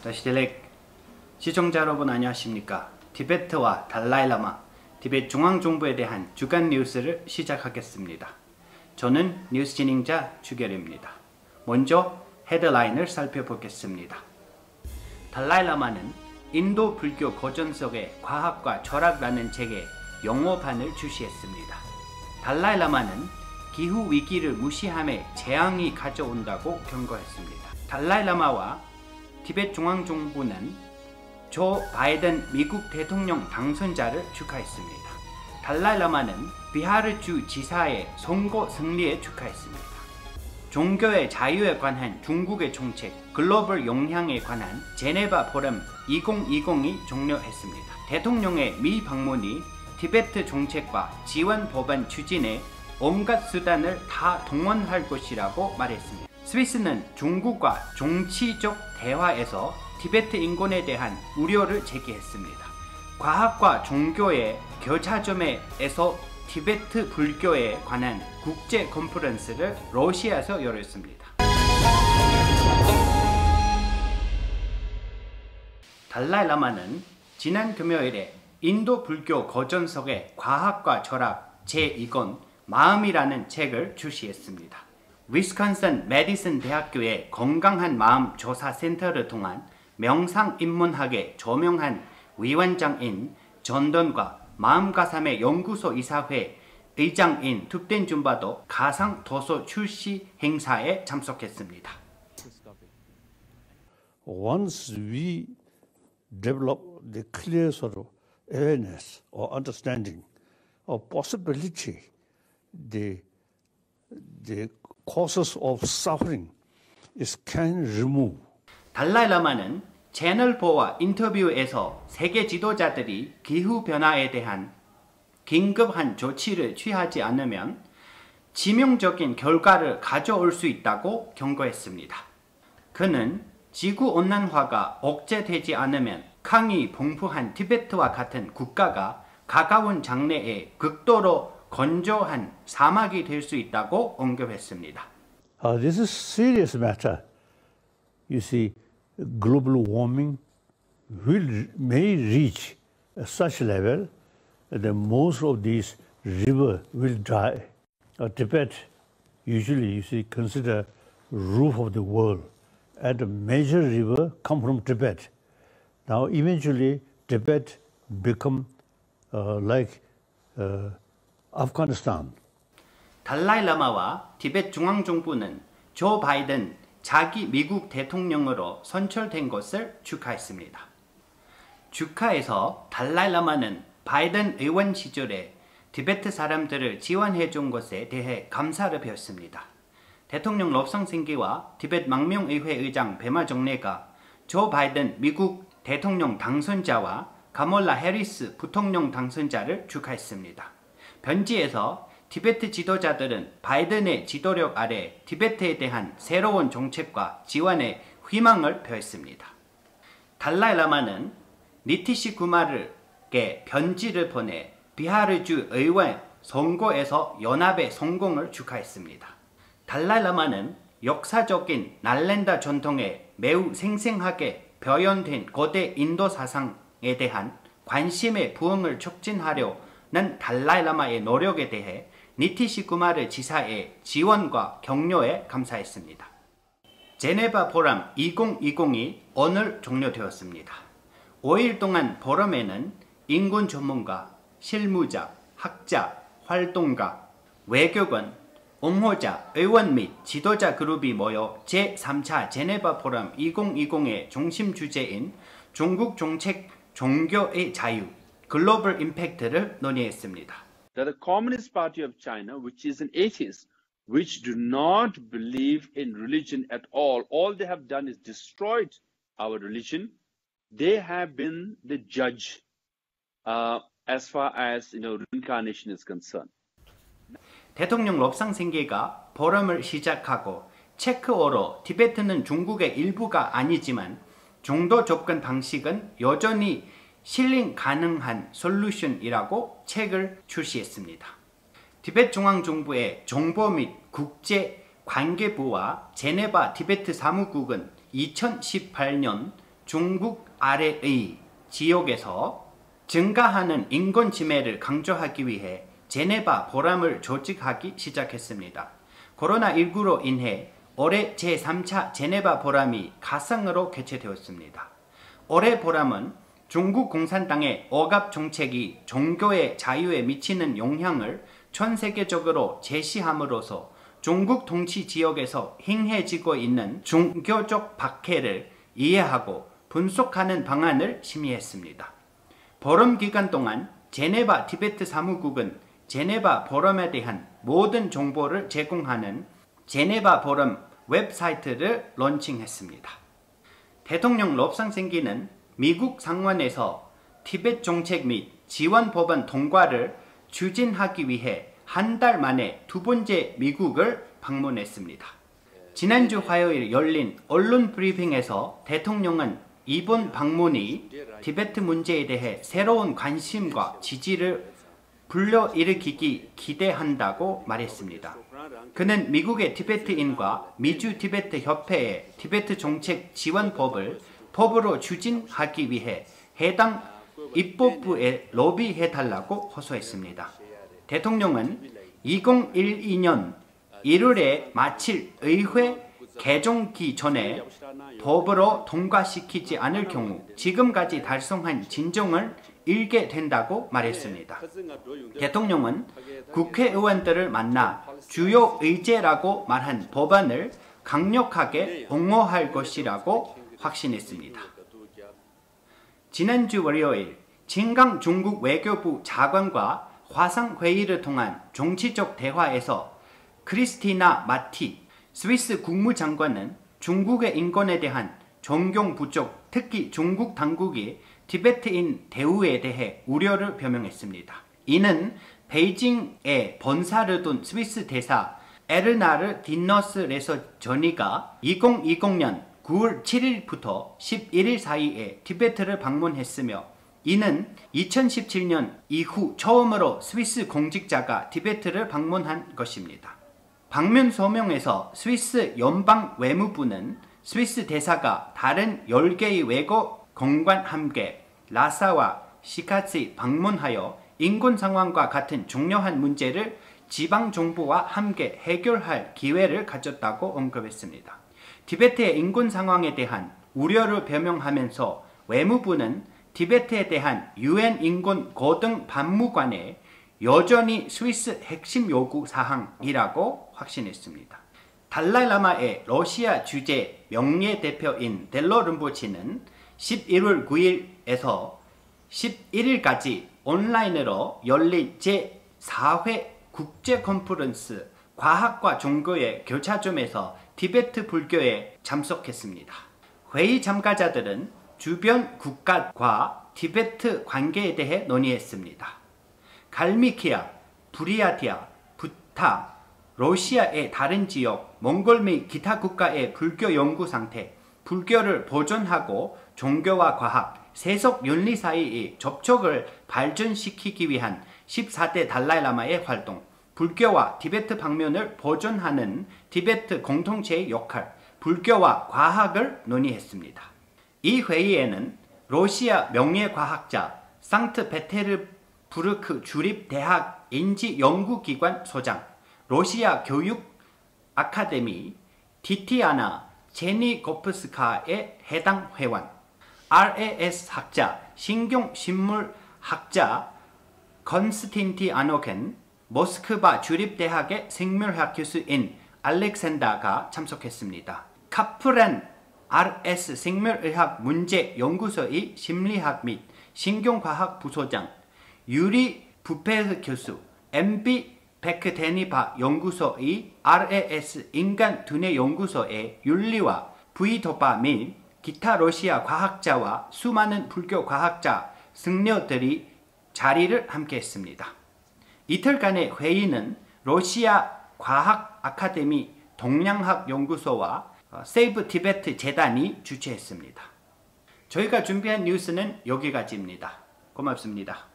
다시델렉 시청자 여러분 안녕하십니까? 티베트와 달라이라마, 티베트 중앙정부에 대한 주간 뉴스를 시작하겠습니다. 저는 뉴스 진행자 주결입니다. 먼저 헤드라인을 살펴보겠습니다. 달라이라마는 인도 불교 고전석의 과학과 철학라는 책에 영어판을 출시했습니다. 달라이라마는 기후 위기를 무시함에 재앙이 가져온다고 경고했습니다. 달라이라마와 티베트 중앙정부는 조 바이든 미국 대통령 당선자를 축하했습니다. 달라이라마는 비하르주 지사의 선거 승리에 축하했습니다. 종교의 자유에 관한 중국의 정책, 글로벌 영향에 관한 제네바 포럼 2020이 종료했습니다. 대통령의 미 방문이 티베트 정책과 지원 법안 추진에 온갖 수단을 다 동원할 것이라고 말했습니다. 스위스는 중국과 정치적 대화에서 티베트 인권에 대한 우려를 제기했습니다. 과학과 종교의 교차점에서 티베트 불교에 관한 국제 컨퍼런스를 러시아에서 열었습니다. 달라이라마는 지난 금요일에 인도 불교 고전석의 과학과 철학 제2권 마음이라는 책을 출시했습니다. 위스콘신 메디슨 대학교의 건강한 마음 조사 센터를 통한 명상 인문학에 조명한 위원장인 전던과 마음가삼의 연구소 이사회 의장인 툭된 줌바도 가상 도서 출시 행사에 참석했습니다. Once we develop the clear sort of awareness or understanding of possibility, the causes of suffering is can remove. 달라이라마는 채널4와 인터뷰에서 세계 지도자들이 기후변화에 대한 긴급한 조치를 취하지 않으면 치명적인 결과를 가져올 수 있다고 경고했습니다. 그는 지구온난화가 억제되지 않으면 강이 풍부한 티베트와 같은 국가가 가까운 장래에 극도로 건조한 사막이 될 수 있다고 언급했습니다. This is serious matter. You see, global warming may reach such level that most of these rivers will dry. Tibet usually, you see, consider roof of the world, and a major river come from Tibet. Now, eventually, Tibet become like Afghanistan. 달라이라마와 티베트 중앙정부는 조 바이든 자기 미국 대통령으로 선출된 것을 축하했습니다. 축하에서 달라이라마는 바이든 의원 시절에 티베트 사람들을 지원해준 것에 대해 감사를 표했습니다. 대통령 럽상생기와 티베트 망명의회 의장 베마 정례가 조 바이든 미국 대통령 당선자와 카몰라 해리스 부통령 당선자를 축하했습니다. 편지에서 티베트 지도자들은 바이든의 지도력 아래 티베트에 대한 새로운 정책과 지원에 희망을 표했습니다. 달라이라마는 니티시 구마르에게 편지를 보내 비하르주 의원 선거에서 연합의 성공을 축하했습니다. 달라이라마는 역사적인 날랜다 전통에 매우 생생하게 표현된 고대 인도 사상에 대한 관심의 부흥을 촉진하려는 달라이라마의 노력에 대해 니티시 구마르 지사의 지원과 격려에 감사했습니다. 제네바 포럼 2020이 오늘 종료되었습니다. 5일 동안 포럼에는 인권 전문가, 실무자, 학자, 활동가, 외교관, 옹호자, 의원 및 지도자 그룹이 모여 제3차 제네바 포럼 2020의 중심 주제인 중국 정책, 종교의 자유, 글로벌 임팩트를 논의했습니다. That the Communist Party of China, which is an atheist, which do not believe in religion at all they have done is destroyed our religion. They have been the judge as far as reincarnation is concerned. 대통령 럽상생계가 포럼을 시작하고 체크어로 티베트는 중국의 일부가 아니지만 중도 접근 방식은 여전히 실행 가능한 솔루션이라고 책을 출시했습니다. 티베트 중앙정부의 정보 및 국제관계부와 제네바 티베트 사무국은 2018년 중국 아래의 지역에서 증가하는 인권 침해를 강조하기 위해 제네바 포럼을 조직하기 시작했습니다. 코로나19로 인해 올해 제3차 제네바 포럼이 가상으로 개최되었습니다. 올해 포럼은 중국 공산당의 억압 정책이 종교의 자유에 미치는 영향을 전 세계적으로 제시함으로써 중국 통치 지역에서 행해지고 있는 종교적 박해를 이해하고 분석하는 방안을 심의했습니다. 포럼 기간 동안 제네바 티베트 사무국은 제네바 포럼에 대한 모든 정보를 제공하는 제네바 포럼 웹사이트를 론칭했습니다. 대통령 럽상생기는 미국 상원에서 티베트 정책 및 지원 법안 통과를 추진하기 위해 한 달 만에 두 번째 미국을 방문했습니다. 지난주 화요일 열린 언론 브리핑에서 대통령은 이번 방문이 티베트 문제에 대해 새로운 관심과 지지를 불러일으키기 기대한다고 말했습니다. 그는 미국의 티베트인과 미주 티베트 협회의 티베트 정책 지원법을 법으로 추진하기 위해 해당 입법부에 로비해달라고 호소했습니다. 대통령은 2012년 1월에 마칠 의회 개정기 전에 법으로 통과시키지 않을 경우 지금까지 달성한 진정을 잃게 된다고 말했습니다. 대통령은 국회의원들을 만나 주요 의제라고 말한 법안을 강력하게 옹호할 것이라고 확신했습니다. 지난주 월요일 진강 중국 외교부 차관과 화상회의를 통한 정치적 대화에서 크리스티나 마티 스위스 국무장관은 중국의 인권에 대한 존경 부족, 특히 중국 당국이 티베트인 대우에 대해 우려를 표명했습니다. 이는 베이징에 본사를 둔 스위스 대사 에르나르 디너스 레서저니가 2020년 9월 7일부터 11일 사이에 티베트를 방문했으며 이는 2017년 이후 처음으로 스위스 공직자가 티베트를 방문한 것입니다. 방문 소명에서 스위스 연방 외무부는 스위스 대사가 다른 10개의 외교 공관 함께 라사와 시카치 방문하여 인권 상황과 같은 중요한 문제를 지방정부와 함께 해결할 기회를 가졌다고 언급했습니다. 티베트의 인권 상황에 대한 우려를 표명하면서 외무부는 티베트에 대한 유엔 인권 고등 박물관에 여전히 스위스 핵심 요구 사항이라고 확신했습니다. 달라이라마의 러시아 주재 명예대표인 델로 림보치는 11월 9일에서 11일까지 온라인으로 열린 제4회 국제 컨퍼런스 과학과 종교의 교차점에서 티베트 불교에 참석했습니다. 회의 참가자들은 주변 국가와 티베트 관계에 대해 논의했습니다. 갈미키아, 부리아티아, 부타, 러시아의 다른 지역, 몽골 및 기타 국가의 불교 연구 상태, 불교를 보존하고 종교와 과학, 세속 윤리 사이의 접촉을 발전시키기 위한 14대 달라이라마의 활동, 불교와 티베트 방면을 보존하는 티베트 공동체의 역할, 불교와 과학을 논의했습니다. 이 회의에는 러시아 명예과학자 상트페테르부르크 주립대학 인지연구기관 소장, 러시아 교육 아카데미 티티아나 제니고프스카의 해당 회원, RAS 학자, 신경신물학자 건스틴티 아노겐, 모스크바 주립대학의 생물학 교수인 알렉산다가 참석했습니다. 카프란 RS 생물의학 문제연구소의 심리학 및 신경과학 부소장, 유리 부페르 교수, MB 베크데니바 연구소의 RAS 인간 두뇌 연구소의 윤리와 부이도파 및 기타 러시아 과학자와 수많은 불교 과학자 승려들이 자리를 함께했습니다. 이틀간의 회의는 러시아 과학 아카데미 동양학 연구소와 세이브 티베트 재단이 주최했습니다. 저희가 준비한 뉴스는 여기까지입니다. 고맙습니다.